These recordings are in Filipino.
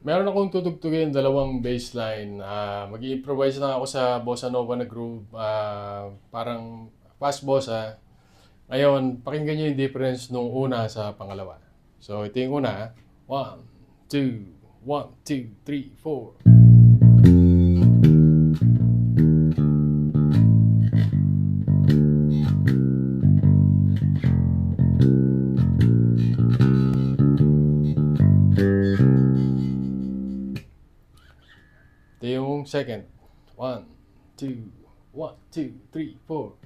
Meron akong tutugtugin, dalawang bassline. Mag-i-improvise lang ako sa bossa nova na groove. Parang fast bossa. Ngayon, pakinggan nyo yung difference nung una sa pangalawa. So, ito yung una. 1, 2, 1, 2, 3, 4. Ito yung second. 1, 2, 1, 2, 3, 4.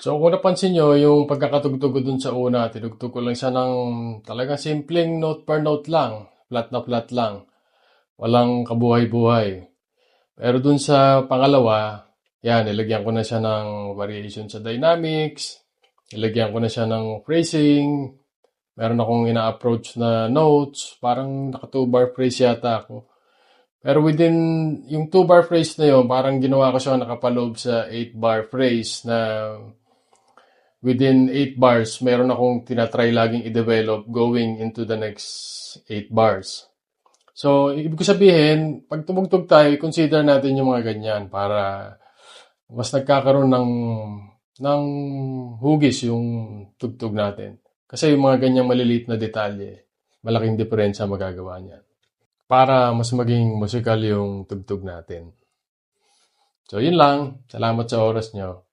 So kung napansin nyo, yung pagkakatugtog ko dun sa una, tinugtog ko lang siya ng talagang simpleng note per note lang. Flat na flat lang. Walang kabuhay-buhay. Pero dun sa pangalawa, yan, nilagyan ko na siya ng variation sa dynamics. Nilagyan ko na siya ng phrasing. Meron akong ina-approach na notes. Parang naka 2-bar phrase yata ako. Pero within yung 2-bar phrase na yun, parang ginawa ko siya nakapaloob sa 8-bar phrase na within 8 bars, meron akong tinatry laging i-develop going into the next 8 bars. So, ibig ko sabihin, pag tumugtog tayo, consider natin yung mga ganyan para mas nagkakaroon ng hugis yung tugtog natin. Kasi yung mga ganyang maliliit na detalye, malaking diferensya magagawa niya. Para mas maging musikal yung tugtog natin. So, yun lang. Salamat sa oras nyo.